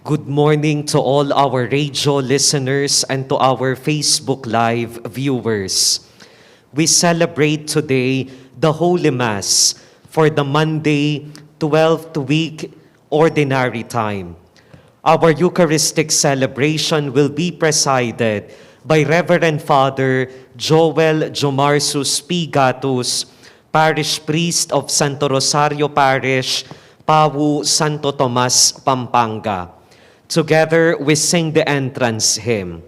Good morning to all our radio listeners and to our Facebook Live viewers. We celebrate today the Holy Mass for the Monday 12th week Ordinary Time. Our Eucharistic celebration will be presided by Reverend Father Joel Jomarsus P. Gatus, Parish Priest of Santo Rosario Parish, Pawu, Santo Tomas, Pampanga. Together, we sing the entrance hymn.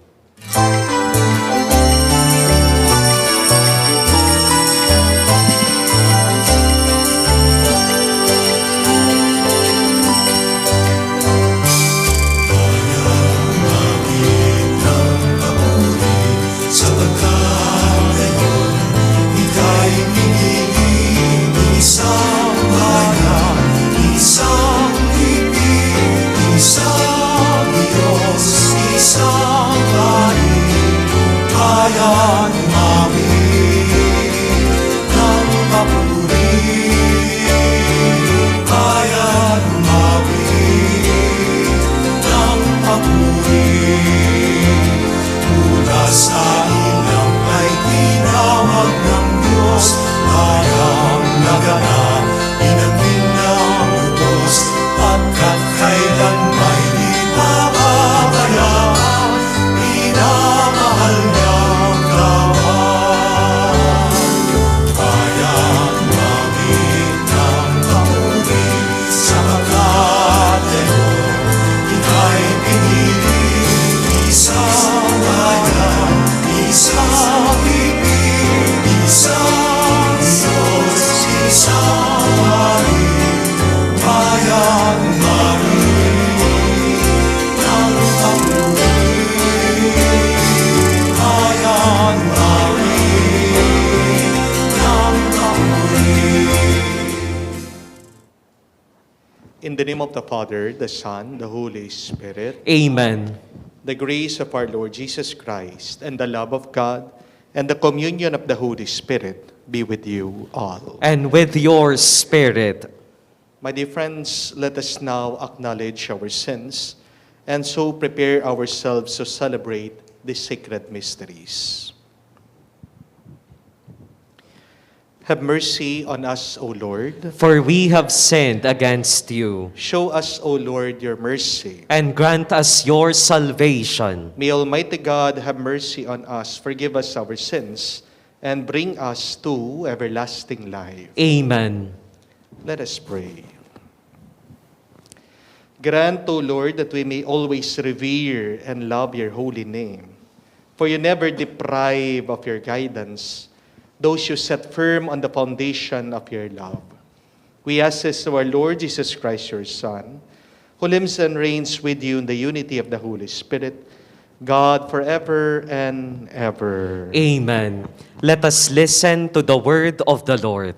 In the name of the Father, the Son, the Holy Spirit. Amen. The grace of our Lord Jesus Christ and the love of God and the communion of the Holy Spirit be with you all. And with your spirit. My dear friends, let us now acknowledge our sins and so prepare ourselves to celebrate the sacred mysteries. Have mercy on us, O Lord. For we have sinned against you. Show us, O Lord, your mercy. And grant us your salvation. May Almighty God have mercy on us, forgive us our sins, and bring us to everlasting life. Amen. Let us pray. Grant, O Lord, that we may always revere and love your holy name. For you never deprive of your guidance those you set firm on the foundation of your love. We ask this to our Lord Jesus Christ, your Son, who lives and reigns with you in the unity of the Holy Spirit, God forever and ever. Amen. Let us listen to the word of the Lord.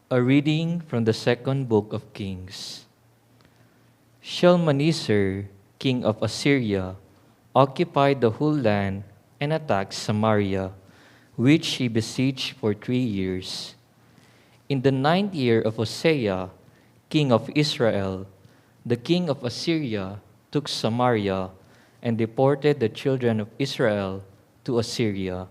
A reading from the second book of Kings. Shalmaneser, king of Assyria, occupied the whole land and attacked Samaria, which he besieged for 3 years. In the 9th year of Hosea, king of Israel, the king of Assyria took Samaria and deported the children of Israel to Assyria,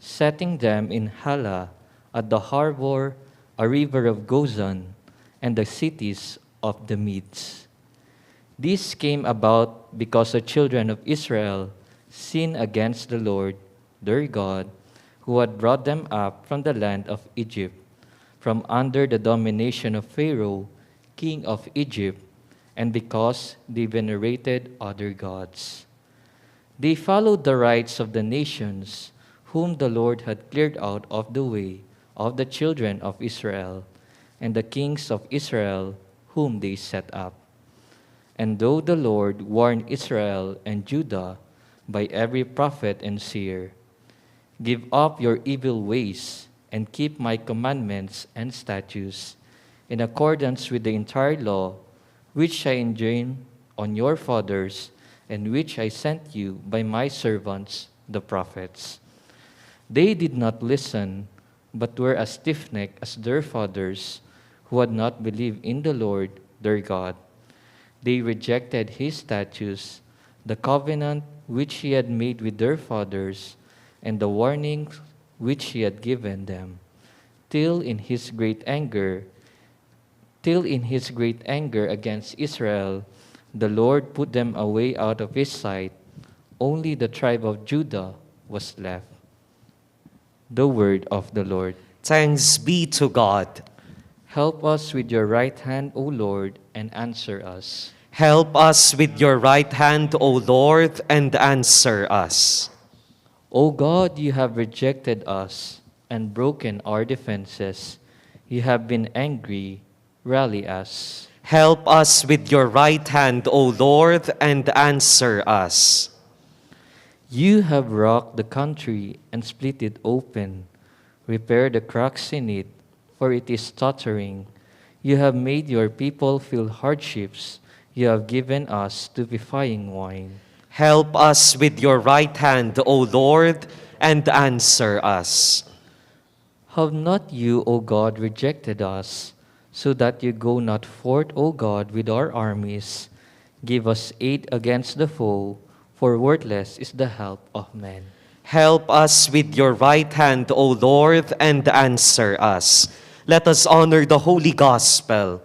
setting them in Hala at the harbor, a river of Gozan, and the cities of the Medes. This came about because the children of Israel sinned against the Lord, their God, who had brought them up from the land of Egypt, from under the domination of Pharaoh, king of Egypt, and because they venerated other gods. They followed the rites of the nations, whom the Lord had cleared out of the way of the children of Israel, and the kings of Israel, whom they set up. And though the Lord warned Israel and Judah by every prophet and seer, give up your evil ways and keep my commandments and statutes in accordance with the entire law which I enjoined on your fathers and which I sent you by my servants, the prophets. They did not listen, but were as stiff-necked as their fathers, who had not believed in the Lord their God. They rejected his statutes, the covenant which he had made with their fathers, and the warnings which he had given them, till in his great anger against Israel, the Lord put them away out of his sight. Only the tribe of Judah was left. The word of the Lord. Thanks be to God. Help us with your right hand, O Lord, and answer us. Help us with your right hand, O Lord, and answer us. O God, you have rejected us and broken our defenses. You have been angry. Rally us. Help us with your right hand, O Lord, and answer us. You have rocked the country and split it open. Repair the cracks in it, for it is tottering. You have made your people feel hardships. You have given us stupefying wine. Help us with your right hand, O Lord, and answer us. Have not you, O God, rejected us, so that you go not forth, O God, with our armies? Give us aid against the foe, for worthless is the help of men. Help us with your right hand, O Lord, and answer us. Let us honor the Holy Gospel.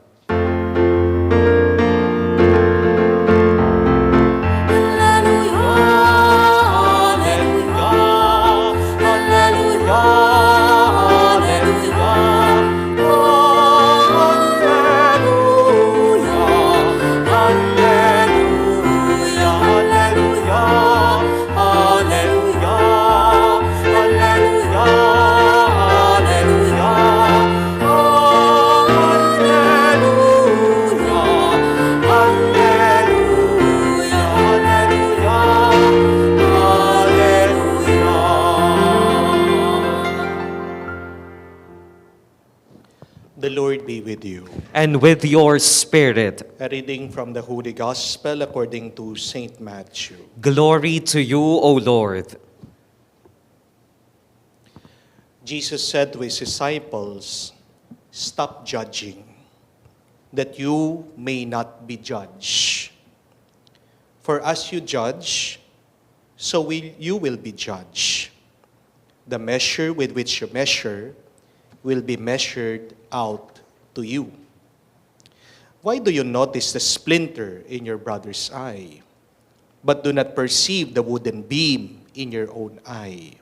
The Lord be with you. And with your spirit. A reading from the Holy Gospel according to St. Matthew. Glory to you, O Lord. Jesus said to his disciples, "Stop judging, that you may not be judged. For as you judge, so you will be judged. The measure with which you measure will be measured out to you. Why do you notice the splinter in your brother's eye, but do not perceive the wooden beam in your own eye?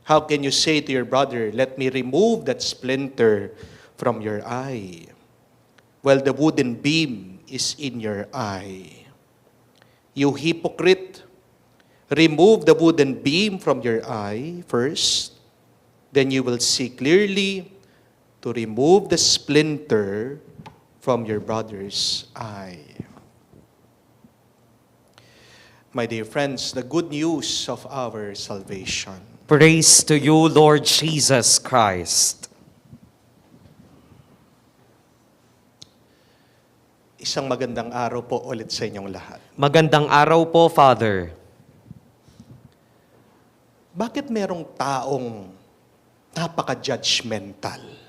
How can you say to your brother, 'Let me remove that splinter from your eye,' while the wooden beam is in your eye? You hypocrite, remove the wooden beam from your eye first, then you will see clearly to remove the splinter from your brother's eye." My dear friends, the good news of our salvation. Praise to you, Lord Jesus Christ. Isang magandang araw po ulit sa inyong lahat. Magandang araw po, Father. Bakit merong taong napaka-judgmental?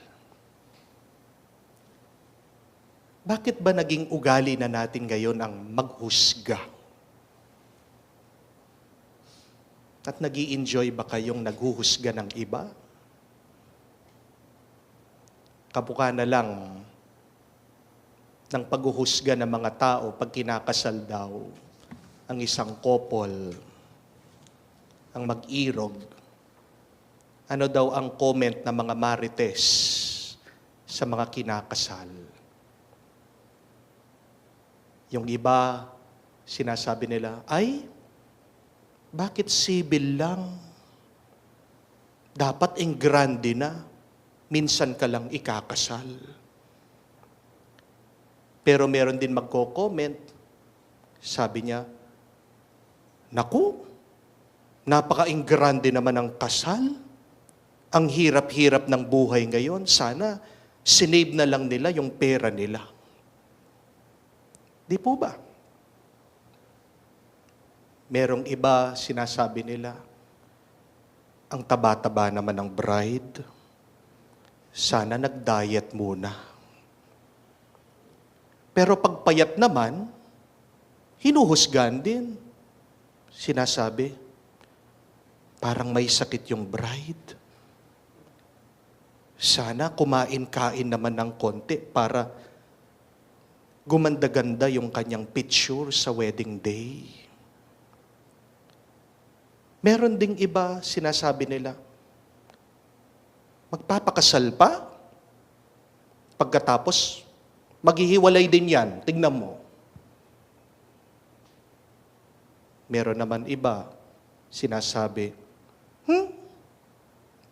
Bakit ba naging ugali na natin ngayon ang maghusga? At nag-i-enjoy ba kayong naghuhusga ng iba? Kabuka na lang ng paghuhusga ng mga tao pag kinakasal daw ang isang couple, ang mag-irog. Ano daw ang comment ng mga marites sa mga kinakasal? Yung iba, sinasabi nila, "Ay, bakit civil lang? Dapat grande na. Minsan ka lang ikakasal." Pero meron din magko-comment. Sabi niya, "Naku, napaka-grande naman ang kasal. Ang hirap-hirap ng buhay ngayon. Sana sinave na lang nila yung pera nila." Di po ba? Merong iba, sinasabi nila, "Ang taba-taba naman ng bride. sana nag-diet muna. Pero pag payat naman, hinuhusgan din. Sinasabi, parang may sakit yung bride. Sana kumain-kain naman ng konti para gumanda-ganda yung kanyang picture sa wedding day. Meron ding iba, sinasabi nila, magpapakasal pa? Pagkatapos, maghihiwalay din yan. Tingnan mo. Meron naman iba, sinasabi,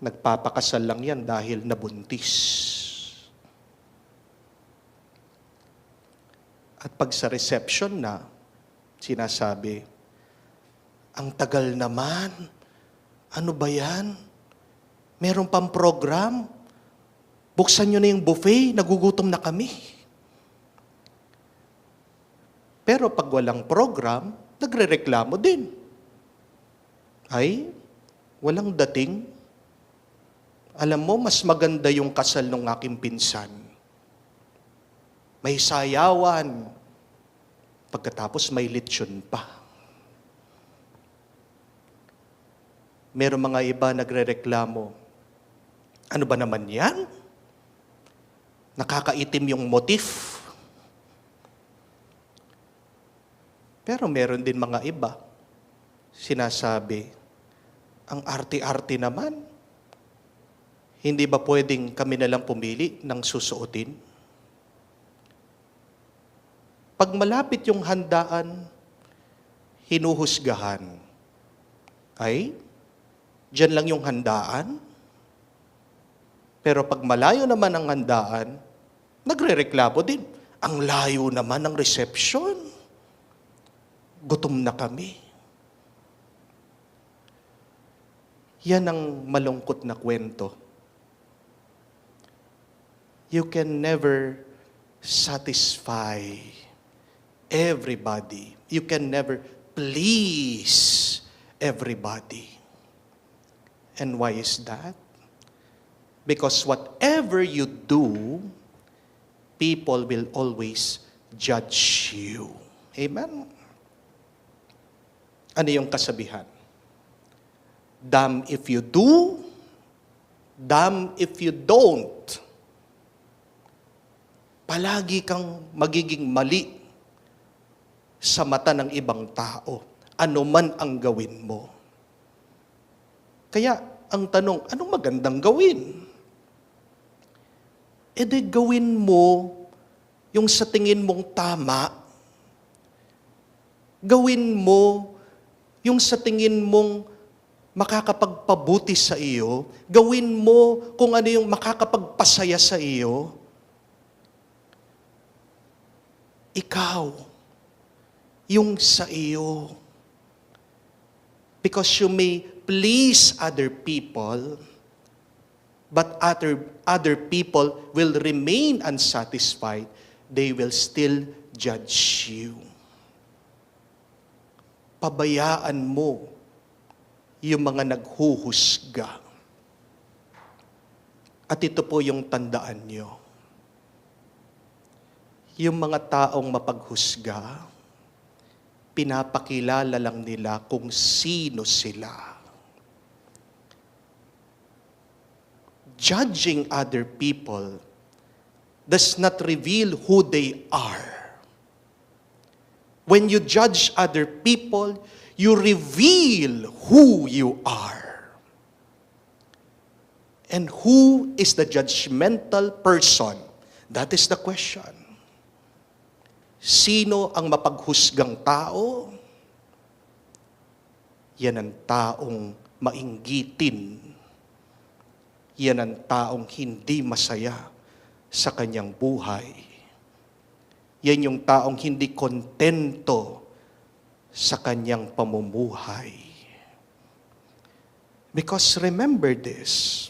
nagpapakasal lang yan dahil nabuntis. At pag sa reception na, sinasabi, ang tagal naman, ano ba yan? Meron pang program? Buksan nyo na yung buffet, nagugutom na kami. Pero pag walang program, nagrereklamo din. Ay, walang dating. Alam mo, mas maganda yung kasal ng aking pinsan. May sayawan. Pagkatapos may lechon pa. Meron mga iba nagrereklamo. Ano ba naman yan? Nakakaitim yung motif. Pero meron din mga iba, sinasabi, ang arte-arte naman, hindi ba pwedeng kami na lang pumili ng susuotin? Pag malapit yung handaan, hinuhusgahan. Ay, diyan lang yung handaan. Pero pag malayo naman ang handaan, nagrereklamo din. Ang layo naman ng reception. Gutom na kami. Yan ang malungkot na kwento. You can never satisfy everybody. You can never please everybody. And why is that? Because whatever you do, people will always judge you. Amen? Ano yung kasabihan? Damn if you do, damn if you don't. Palagi kang magiging mali sa mata ng ibang tao, ano man ang gawin mo. Kaya, ang tanong, anong magandang gawin? E di gawin mo yung sa tingin mong tama. Gawin mo yung sa tingin mong makakapagpabuti sa iyo. Gawin mo kung ano yung makakapagpasaya sa iyo. Ikaw, yung sa iyo. Because you may please other people, but other people will remain unsatisfied. They will still judge you. Pabayaan mo yung mga naghuhusga. At ito po yung tandaan nyo. Yung mga taong mapaghusga, pinapakilala lang nila kung sino sila. Judging other people does not reveal who they are. When you judge other people, you reveal who you are. And who is the judgmental person? That is the question. Sino ang mapaghusgang tao? Yan ang taong mainggitin. Yan ang taong hindi masaya sa kanyang buhay. Yan yung taong hindi kontento sa kanyang pamumuhay. Because remember this,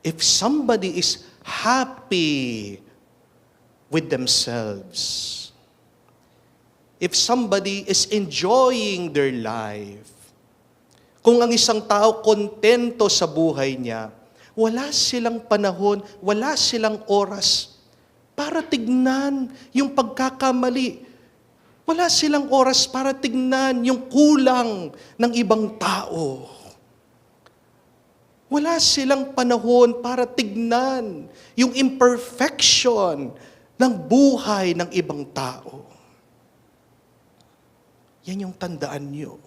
if somebody is happy with themselves, if somebody is enjoying their life, kung ang isang tao kontento sa buhay niya, wala silang panahon, wala silang oras para tignan yung pagkakamali. Wala silang oras para tignan yung kulang ng ibang tao. Wala silang panahon para tignan yung imperfection ng buhay ng ibang tao. Yan yung tandaan nyo.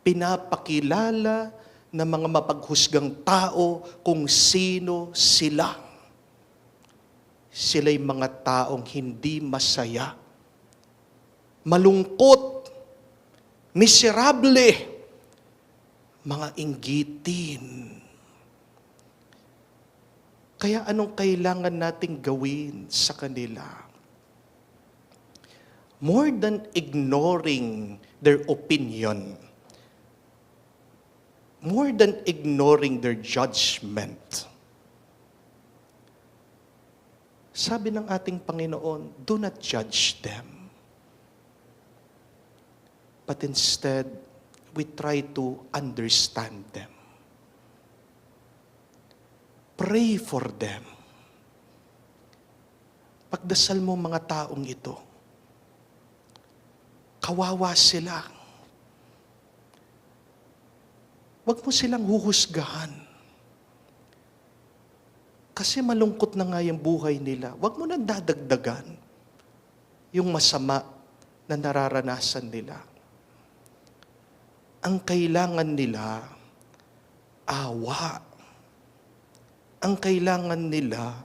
Pinapakilala ng mga mapaghusgang tao kung sino sila. Sila'y mga taong hindi masaya, malungkot, miserable, mga inggitin. Kaya anong kailangan nating gawin sa kanila? More than ignoring their opinion, more than ignoring their judgment, sabi ng ating Panginoon, do not judge them. But instead, we try to understand them. Pray for them. Pagdasal mo mga taong ito. Kawawa sila. Huwag mo silang huhusgahan. Kasi malungkot na nga yung buhay nila. Huwag mo nang dadagdagan yung masama na nararanasan nila. Ang kailangan nila, awa. Ang kailangan nila,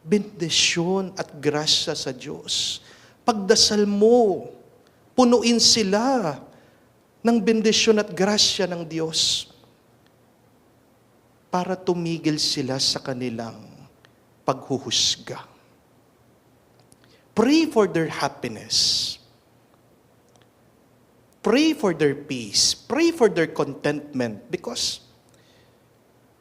bendisyon at grasya sa Diyos. Pagdasal mo, punuin sila ng bendisyon at grasya ng Diyos para tumigil sila sa kanilang paghuhusga. Pray for their happiness. Pray for their peace. Pray for their contentment. Because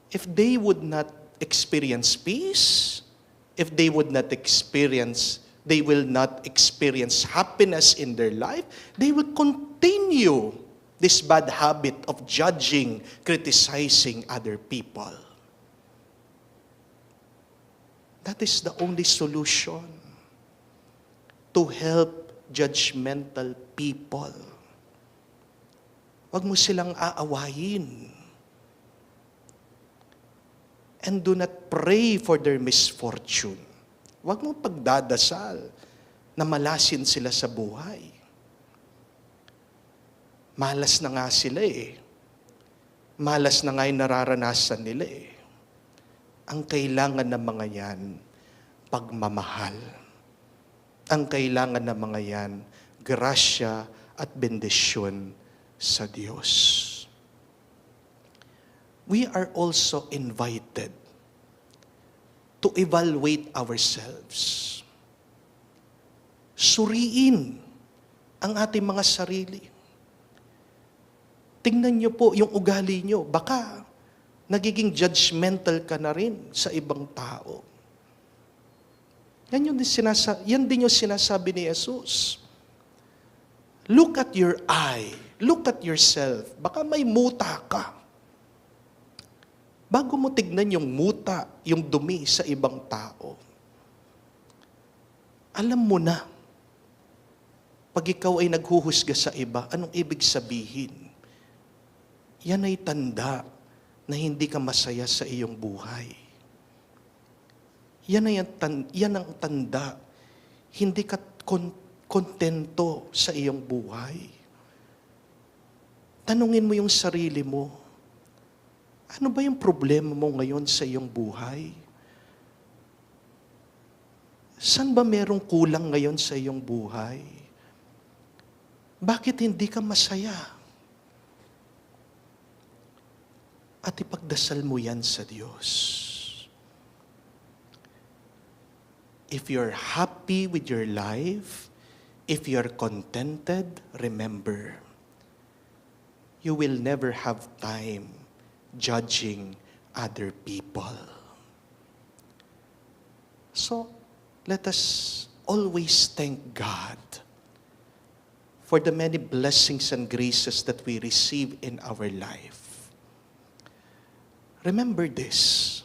if they would not experience peace, if they would not experience, they will not experience happiness in their life, they will continue this bad habit of judging, criticizing other people. That is the only solution to help judgmental people. Huwag mo silang aawayin. And do not pray for their misfortune. Huwag mo pagdadasal na malasin sila sa buhay. Malas na nga sila eh. Malas na nga yung nararanasan nila eh. Ang kailangan ng mga yan, pagmamahal. Ang kailangan ng mga yan, grasya at bendisyon sa Diyos. We are also invited to evaluate ourselves. Suriin ang ating mga sarili. Tingnan niyo po yung ugali niyo. Baka nagiging judgmental ka na rin sa ibang tao. Yan din yung sinasabi ni Jesus. Look at your eye. Look at yourself. Baka may muta ka. Bago mo tignan yung muta, yung dumi sa ibang tao, alam mo na, pag ikaw ay naghuhusga sa iba, anong ibig sabihin? Yan ay tanda na hindi ka masaya sa iyong buhay. Yan ang tanda, hindi ka kontento sa iyong buhay. Tanungin mo yung sarili mo, ano ba yung problema mo ngayon sa iyong buhay? Saan ba merong kulang ngayon sa iyong buhay? Bakit hindi ka masaya? At ipagdasal mo yan sa Diyos. If you're happy with your life, if you're contented, remember, you will never have time judging other people. So, let us always thank God for the many blessings and graces that we receive in our life. remember this.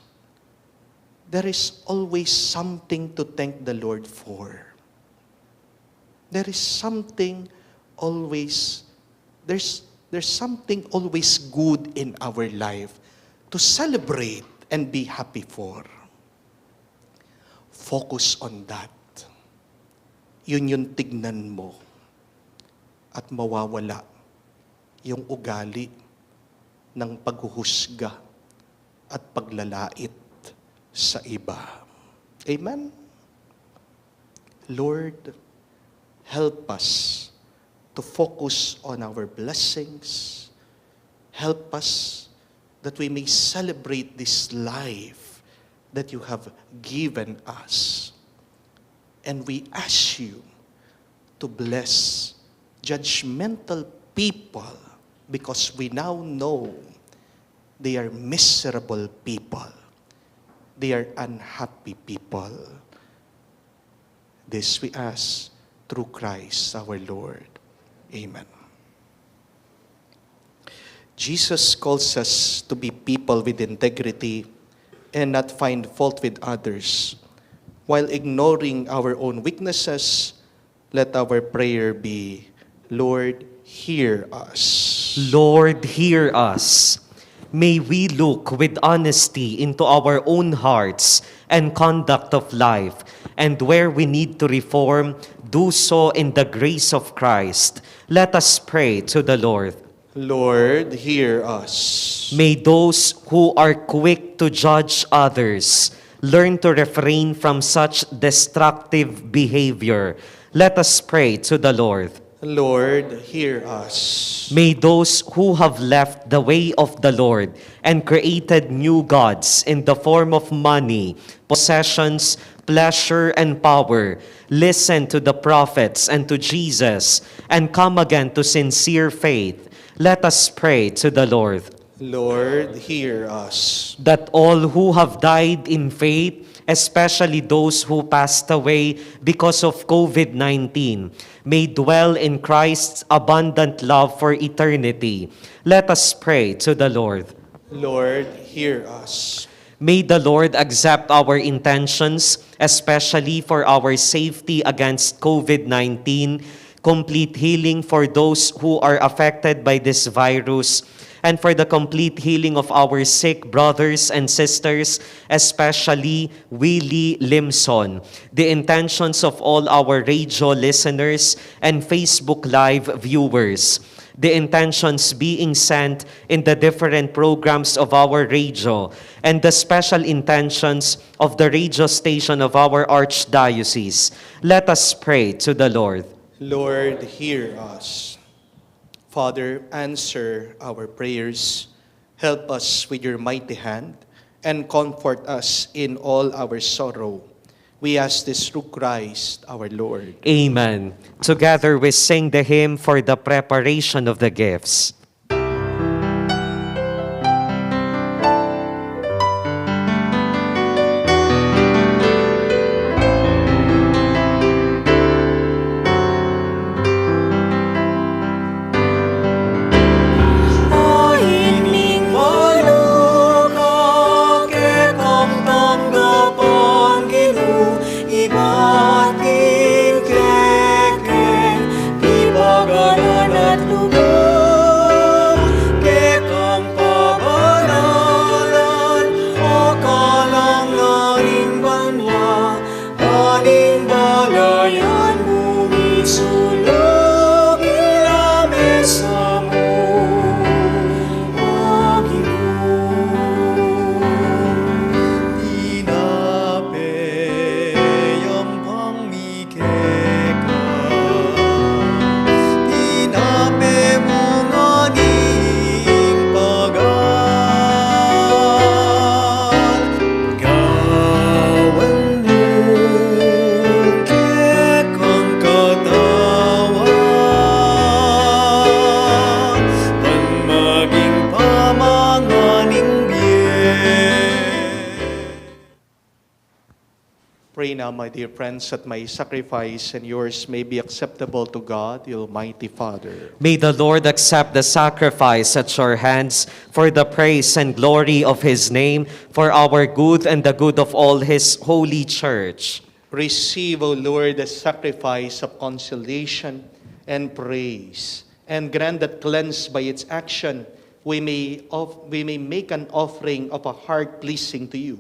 There is always something to thank the Lord for. There is something always, there's something always good in our life to celebrate and be happy for. Focus on that. Yun yung tignan mo at mawawala yung ugali ng paghuhusga at paglalait sa iba. Amen? Lord, help us to focus on our blessings. Help us that we may celebrate this life that you have given us. And we ask you to bless judgmental people because we now know they are miserable people. They are unhappy people. This we ask through Christ our Lord. Amen. Jesus calls us to be people with integrity and not find fault with others. While ignoring our own weaknesses, let our prayer be, Lord, hear us. Lord, hear us. May we look with honesty into our own hearts and conduct of life, and where we need to reform, do so in the grace of Christ. Let us pray to the Lord. Lord, hear us. May those who are quick to judge others learn to refrain from such destructive behavior. Let us pray to the Lord. Lord, hear us. May those who have left the way of the Lord and created new gods in the form of money, possessions, pleasure, and power listen to the prophets and to Jesus and come again to sincere faith. Let us pray to the Lord. Lord, hear us. That all who have died in faith, especially those who passed away because of COVID-19, may dwell in Christ's abundant love for eternity. Let us pray to the Lord. Lord, hear us. May the Lord accept our intentions, especially for our safety against COVID-19, complete healing for those who are affected by this virus, and for the complete healing of our sick brothers and sisters, especially Willie Limson, the intentions of all our radio listeners and Facebook Live viewers, the intentions being sent in the different programs of our radio, and the special intentions of the radio station of our Archdiocese. Let us pray to the Lord. Lord, hear us. Father, answer our prayers. Help us with your mighty hand and comfort us in all our sorrow. We ask this through Christ our Lord. Amen. Together we sing the hymn for the preparation of the gifts. now, my dear friends, that my sacrifice and yours may be acceptable to God, the Almighty Father. May the Lord accept the sacrifice at your hands for the praise and glory of his name, for our good and the good of all his holy church. Receive, O Lord, the sacrifice of consolation and praise, and grant that cleansed by its action, we may make an offering of a heart pleasing to you.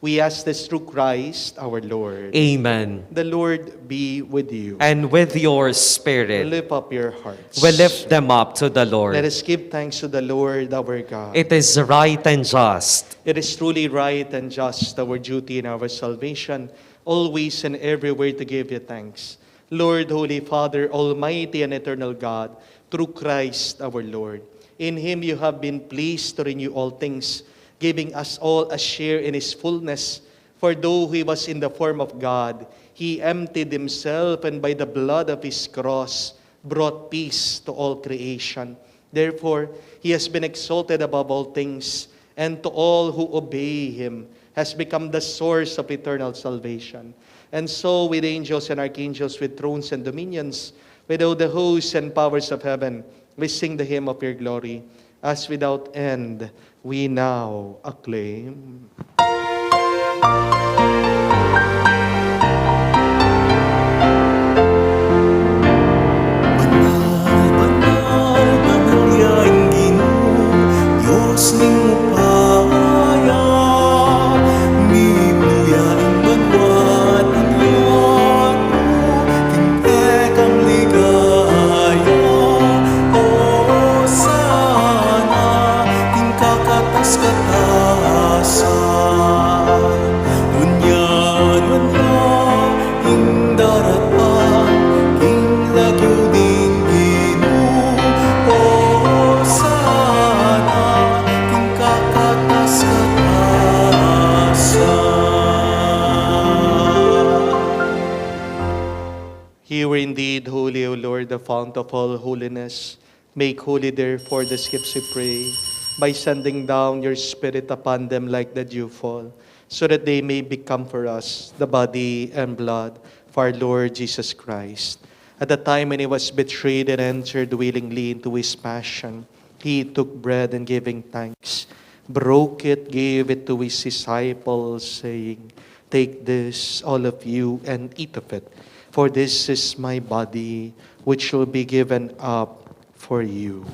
We ask this through Christ our Lord. Amen. The Lord be with you. And with your spirit, Lift up your hearts. we lift them up to the Let Lord. us give thanks to the Lord our God. It is right and just. It is truly right and just, our duty and our salvation, always and everywhere to give you thanks. Lord, Holy Father, Almighty and Eternal God, through Christ our Lord. In Him you have been pleased to renew all things, giving us all a share in His fullness. For though He was in the form of God, He emptied Himself, and by the blood of His cross brought peace to all creation. Therefore, He has been exalted above all things, and to all who obey Him has become the source of eternal salvation. And so with angels and archangels, with thrones and dominions, with all the hosts and powers of heaven, we sing the hymn of your glory, as without end we now acclaim. You are indeed holy, O Lord, the fount of all holiness. Make holy, therefore, the skips, we pray, by sending down your Spirit upon them like the dewfall, so that they may become for us the body and blood of our Lord Jesus Christ. At the time when He was betrayed and entered willingly into His passion, He took bread and giving thanks, broke it, gave it to His disciples, saying, "Take this, all of you, and eat of it. For this is my body, which will be given up for you."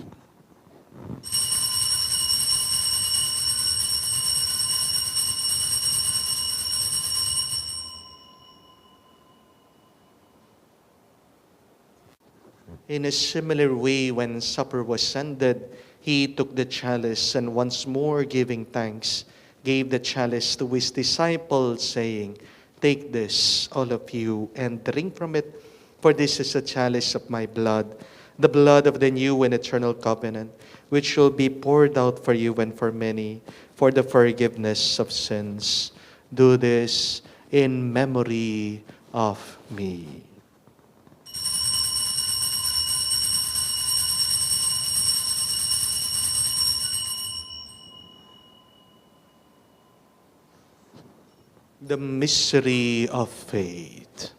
In a similar way, when supper was ended, He took the chalice, and once more giving thanks, gave the chalice to His disciples, saying, "Take this, all of you, and drink from it, for this is a chalice of my blood, the blood of the new and eternal covenant, which will be poured out for you and for many, for the forgiveness of sins. Do this in memory of me." The mystery of faith.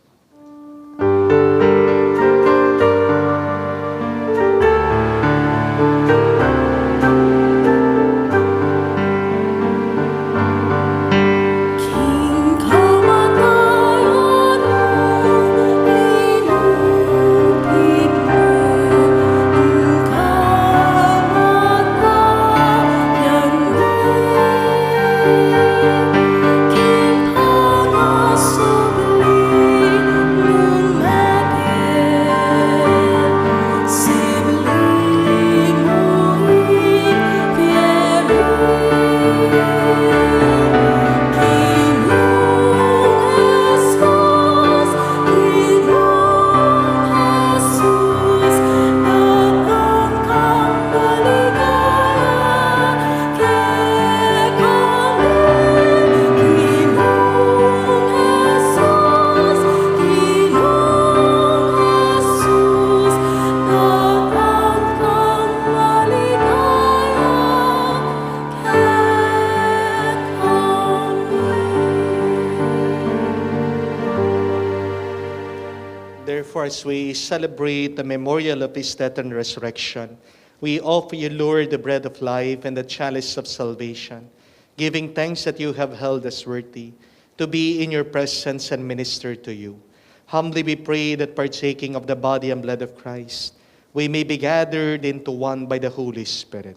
as we celebrate the memorial of his death and resurrection, we offer you, Lord, the bread of life and the chalice of salvation, giving thanks that you have held us worthy to be in your presence and minister to you. Humbly we pray that partaking of the body and blood of Christ, we may be gathered into one by the Holy Spirit.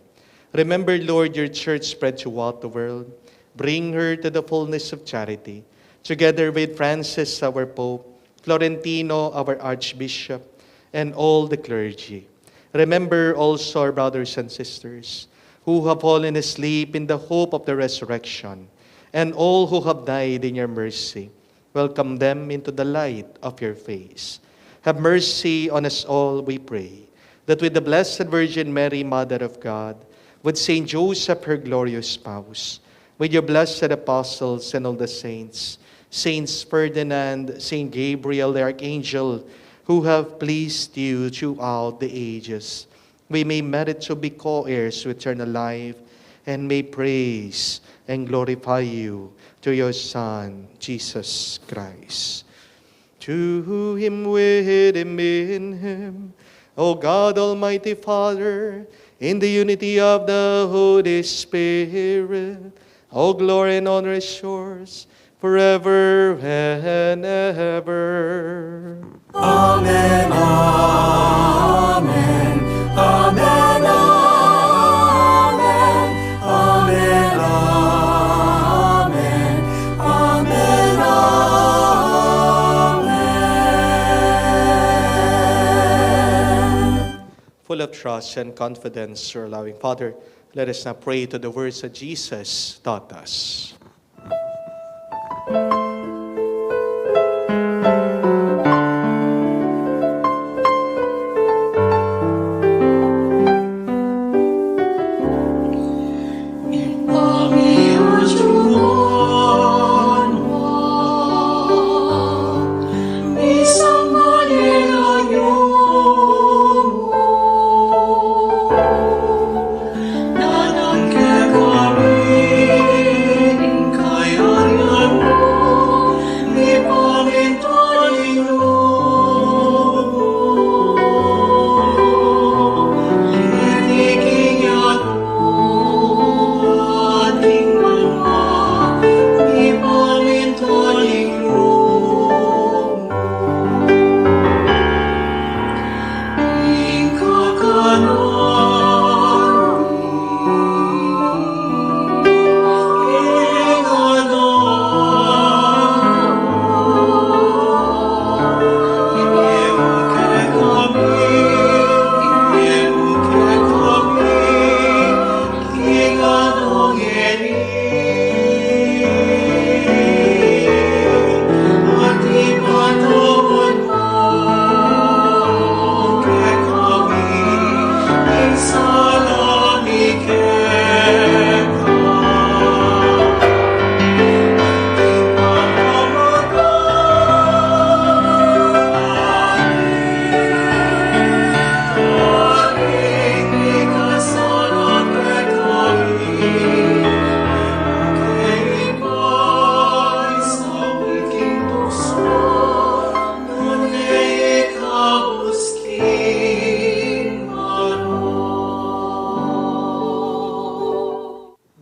Remember, Lord, your church spread throughout the world. Bring her to the fullness of charity, together with Francis, our Pope, Florentino, our Archbishop, and all the clergy. Remember also our brothers and sisters who have fallen asleep in the hope of the resurrection, and all who have died in your mercy. Welcome them into the light of your face. Have mercy on us all, we pray, that with the Blessed Virgin Mary, Mother of God, with Saint Joseph, her glorious spouse, with your blessed apostles and all the saints, Saints Ferdinand, Saint Gabriel, the Archangel, who have pleased you throughout the ages, we may merit to be co-heirs with eternal life, and may praise and glorify you through your Son, Jesus Christ. To him, with him, in him, O God, Almighty Father, in the unity of the Holy Spirit, all glory and honor is yours, forever and ever. Amen, amen, amen, amen, amen, amen, amen. Full of trust and confidence, our loving Father, let us now pray to the words that Jesus taught us.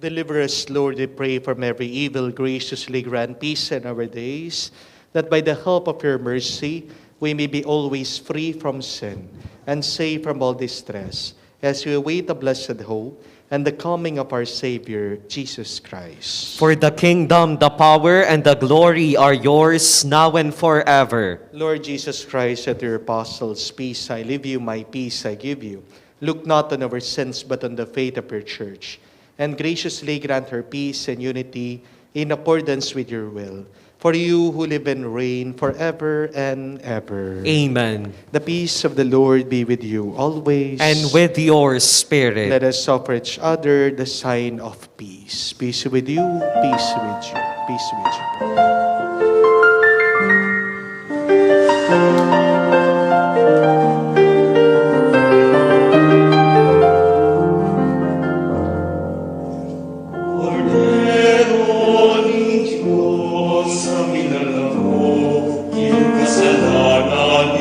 Deliver us, Lord, we pray, from every evil. Graciously grant peace in our days, that by the help of your mercy, we may be always free from sin and safe from all distress, as we await the blessed hope and the coming of our Savior, Jesus Christ. For the kingdom, the power, and the glory are yours, now and forever. Lord Jesus Christ, said to your apostles, peace I leave you, my peace I give you. Look not on our sins, but on the faith of your church, and graciously grant her peace and unity in accordance with your will. For you who live and reign forever and ever. Amen. The peace of the Lord be with you always. And with your spirit. Let us offer each other the sign of peace. Peace with you, peace with you, peace with you. Kasalanan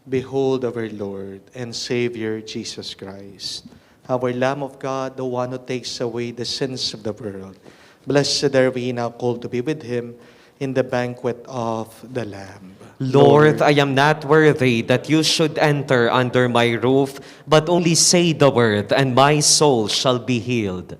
Behold our Lord and Savior Jesus Christ, our Lamb of God, the one who takes away the sins of the world. Blessed are we now called to be with him in the banquet of the Lamb. Lord, I am not worthy that you should enter under my roof, but only say the word, and my soul shall be healed.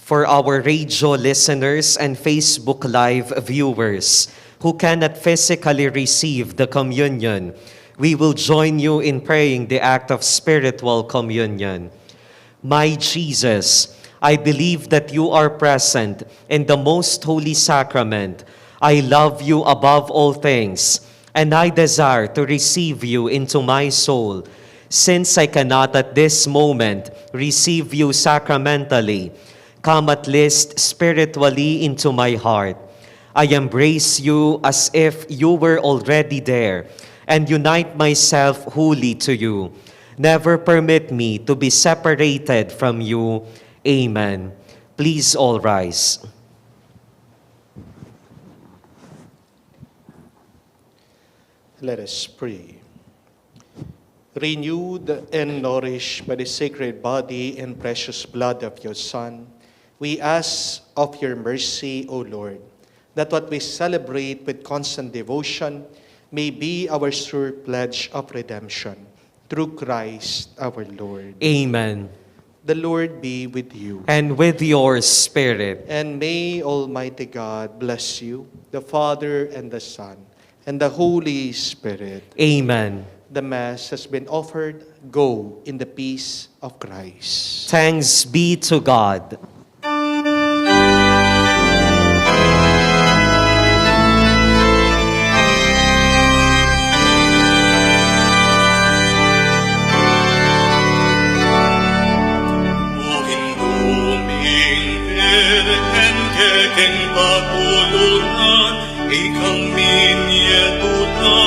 For our radio listeners and Facebook Live viewers who cannot physically receive the communion, we will join you in praying the act of spiritual communion. My Jesus, I believe that you are present in the most holy sacrament. I love you above all things, and I desire to receive you into my soul. Since I cannot at this moment receive you sacramentally, come at least spiritually into my heart. I embrace you as if you were already there and unite myself wholly to you. Never permit me to be separated from you. Amen. Please all rise. Let us pray. Renewed and nourished by the sacred body and precious blood of your Son, we ask of your mercy, O Lord, that what we celebrate with constant devotion may be our sure pledge of redemption. Through Christ our Lord. Amen. The Lord be with you. And with your spirit. And may Almighty God bless you, the Father and the Son, and the Holy Spirit. Amen. The Mass has been offered. Go in the peace of Christ. Thanks be to God. Keng patulungan, ikang minyetuta,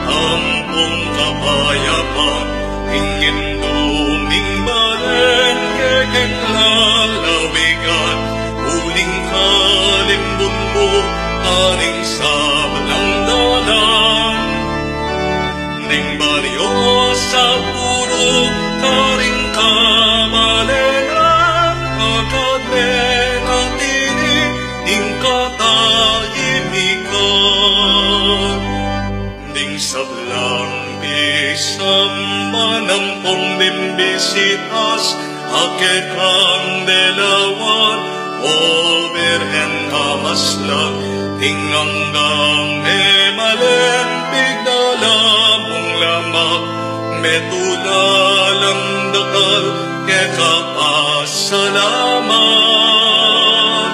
ampong kapayapan, ingin duming balen, kekeng lalawigan, uling kalimbun mo, aring sablang dalang. Ning baryo sa puro, karing kamalengan, agad ding sablang bisam manampong bimbisitas akit kang delawan Virgen hamaslang tinganggang memalen bigdalamong lamak metulalang dakal kekapasalamat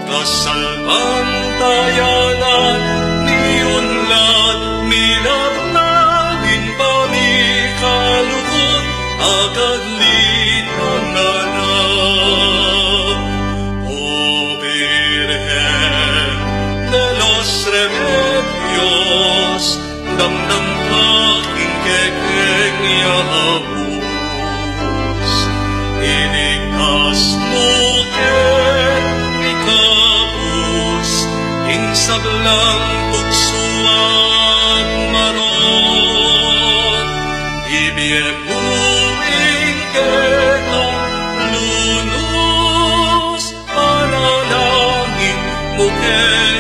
kasalbang tayanan niyon lang agaglitan na na. O Virgen de los Remedios, damdam aking kekenya abus. Iligtas mo ken ikabus, ing sablang tukso at maron. Ibiyebuing ken ang lunos, panalangin mo ken